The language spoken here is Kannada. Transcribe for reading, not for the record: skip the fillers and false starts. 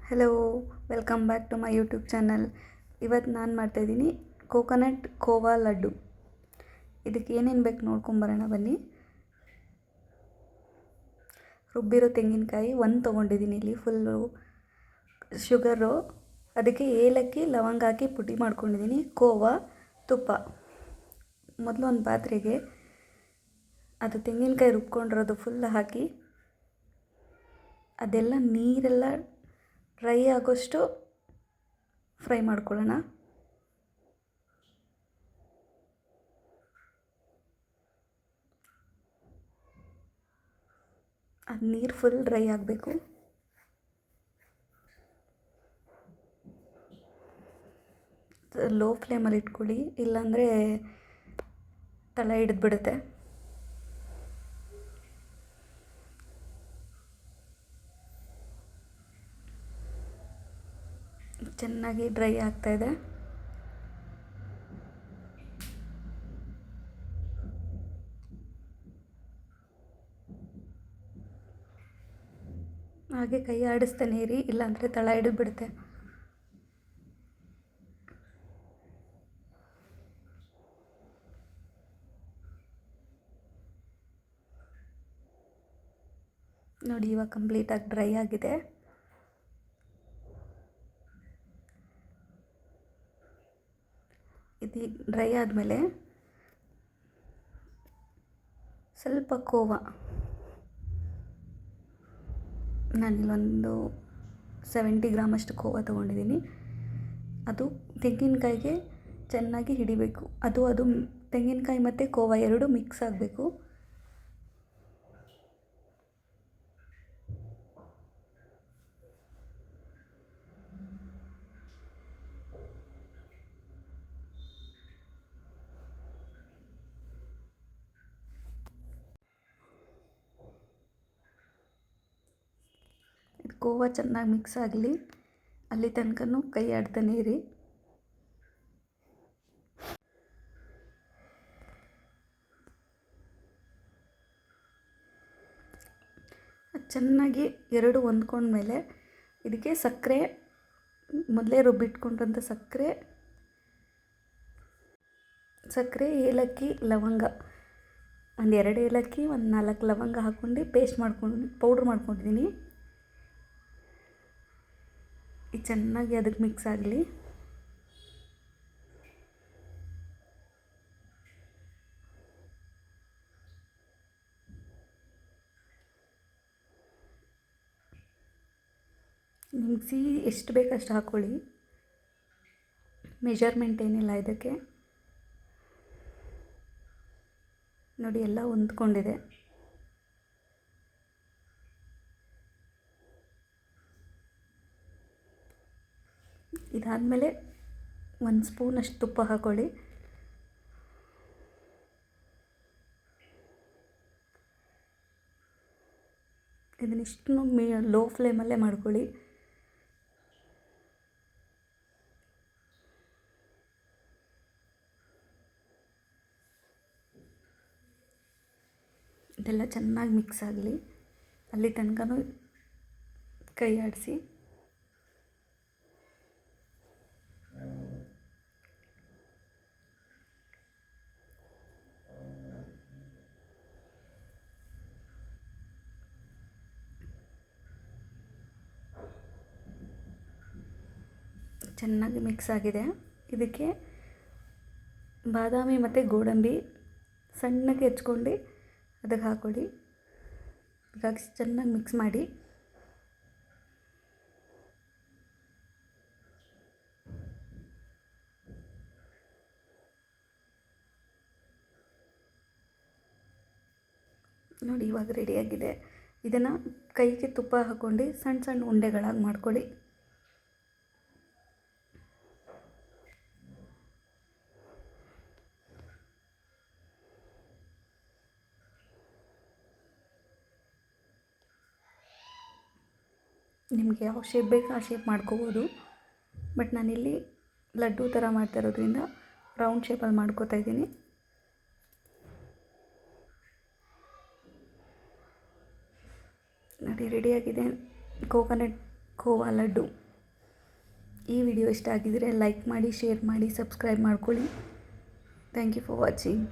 Hello, welcome back to my YouTube channel. ಇವತ್ತು ನಾನು ಮಾಡ್ತಾಯಿದ್ದೀನಿ ಕೋಕೋನಟ್ ಖೋವಾ ಲಡ್ಡು. ಇದಕ್ಕೆ ಏನೇನು ಬೇಕು ನೋಡ್ಕೊಂಬರೋಣ ಬನ್ನಿ. ರುಬ್ಬಿರೋ ತೆಂಗಿನಕಾಯಿ ಒಂದು ತೊಗೊಂಡಿದ್ದೀನಿ, ಇಲ್ಲಿ ಫುಲ್ಲು ಶುಗರು, ಅದಕ್ಕೆ ಏಲಕ್ಕಿ ಲವಂಗ ಹಾಕಿ ಪುಡಿ ಮಾಡ್ಕೊಂಡಿದ್ದೀನಿ. ಖೋವಾ, ತುಪ್ಪ. ಮೊದಲು ಒಂದು ಪಾತ್ರೆಗೆ ಅದು ತೆಂಗಿನಕಾಯಿ ರುಬ್ಕೊಂಡಿರೋದು ಫುಲ್ ಹಾಕಿ ಅದೆಲ್ಲ ನೀರೆಲ್ಲ ಡ್ರೈ ಆಗೋಷ್ಟು ಫ್ರೈ ಮಾಡ್ಕೊಳ್ಳೋಣ. ಅದು ನೀರು ಫುಲ್ ಡ್ರೈ ಆಗಬೇಕು. ಲೋ ಫ್ಲೇಮಲ್ಲಿ ಇಟ್ಕೊಳ್ಳಿ, ಇಲ್ಲಾಂದರೆ ತಳ ಹಿಡಿದ್ಬಿಡುತ್ತೆ. ಚೆನ್ನಾಗಿ ಡ್ರೈ ಆಗ್ತಾಯಿದೆ. ಹಾಗೆ ಕೈ ಆಡಿಸ್ತಾನೆ ಇರಿ, ಇಲ್ಲಾಂದರೆ ತಳ ಹಿಡಿದ್ಬಿಡುತ್ತೆ. ನೋಡಿ, ಇವಾಗ ಕಂಪ್ಲೀಟಾಗಿ ಡ್ರೈ ಆಗಿದೆ. ಇದು ಡ್ರೈ ಆದಮೇಲೆ ಸ್ವಲ್ಪ ಖೋವಾ, ನಾನಿಲ್ಲೊಂದು 70 ಗ್ರಾಮಷ್ಟು ಖೋವಾ ತೊಗೊಂಡಿದ್ದೀನಿ. ಅದು ತೆಂಗಿನಕಾಯಿಗೆ ಚೆನ್ನಾಗಿ ಹಿಡಿಬೇಕು. ಅದು ತೆಂಗಿನಕಾಯಿ ಮತ್ತು ಖೋವಾ ಎರಡೂ ಮಿಕ್ಸ್ ಆಗಬೇಕು. ಖೋವಾ ಚೆನ್ನಾಗಿ ಮಿಕ್ಸ್ ಆಗಲಿ, ಅಲ್ಲಿ ತನಕನೂ ಕೈ ಆಡ್ತಾನೆ ಇರಿ. ಚೆನ್ನಾಗಿ ಎರಡು ಹೊಂದ್ಕೊಂಡ್ಮೇಲೆ ಇದಕ್ಕೆ ಸಕ್ಕರೆ, ಮೊದಲೇ ರುಬ್ಬಿಟ್ಕೊಂಡ್ರಂಥ ಸಕ್ಕರೆ, ಏಲಕ್ಕಿ, ಲವಂಗ, ಒಂದು 2 ಏಲಕ್ಕಿ, ಒಂದು 4 ಲವಂಗ ಹಾಕ್ಕೊಂಡು ಪೌಡ್ರ್ ಮಾಡ್ಕೊಂಡಿದ್ದೀನಿ. ಇದು ಚೆನ್ನಾಗಿ ಅದಕ್ಕೆ ಮಿಕ್ಸ್ ಆಗಲಿ. ನಿಮ್ಗೆ ಸಿಹಿ ಎಷ್ಟು ಬೇಕಷ್ಟು ಹಾಕ್ಕೊಳ್ಳಿ, ಮೆಜರ್ಮೆಂಟ್ ಏನಿಲ್ಲ ಇದಕ್ಕೆ. ನೋಡಿ, ಎಲ್ಲ ಹೊಂದ್ಕೊಂಡಿದೆ. ಇದಾದಮೇಲೆ 1 ಸ್ಪೂನಷ್ಟು ತುಪ್ಪ ಹಾಕ್ಕೊಳ್ಳಿ. ಇದನ್ನಿಷ್ಟು ಲೋ ಫ್ಲೇಮಲ್ಲೇ ಮಾಡ್ಕೊಳ್ಳಿ. ಇದೆಲ್ಲ ಚೆನ್ನಾಗಿ ಮಿಕ್ಸ್ ಆಗಲಿ, ಅಲ್ಲಿ ತನಕನೂ ಕೈ ಆಡಿಸಿ. ಚೆನ್ನಾಗಿ ಮಿಕ್ಸ್ ಆಗಿದೆ. ಇದಕ್ಕೆ ಬಾದಾಮಿ ಮತ್ತು ಗೋಡಂಬಿ ಸಣ್ಣಗೆ ಹೆಚ್ಕೊಂಡು ಅದಕ್ಕೆ ಹಾಕ್ಕೊಳ್ಳಿ. ಹಾಕಿ ಚೆನ್ನಾಗಿ ಮಿಕ್ಸ್ ಮಾಡಿ. ನೋಡಿ, ಇವಾಗ ರೆಡಿಯಾಗಿದೆ. ಇದನ್ನು ಕೈಗೆ ತುಪ್ಪ ಹಾಕ್ಕೊಂಡು ಸಣ್ಣ ಸಣ್ಣ ಉಂಡೆಗಳಾಗಿ ಮಾಡ್ಕೊಳ್ಳಿ. ನಿಮಗೆ ಯಾವ ಶೇಪ್ ಬೇಕೋ ಆ ಶೇಪ್ ಮಾಡ್ಕೋಬೋದು. ಬಟ್ ನಾನಿಲ್ಲಿ ಲಡ್ಡು ಥರ ಮಾಡ್ತಾ ಇರೋದ್ರಿಂದ ರೌಂಡ್ ಶೇಪಲ್ಲಿ ಮಾಡ್ಕೋತಾ ಇದ್ದೀನಿ. ನೋಡಿ, ರೆಡಿಯಾಗಿದೆ ಕೋಕೋನಟ್ ಖೋವಾ ಲಡ್ಡು. ಈ ವಿಡಿಯೋ ಇಷ್ಟ ಆಗಿದರೆ ಲೈಕ್ ಮಾಡಿ, ಶೇರ್ ಮಾಡಿ, ಸಬ್ಸ್ಕ್ರೈಬ್ ಮಾಡ್ಕೊಳ್ಳಿ. Thank you for watching.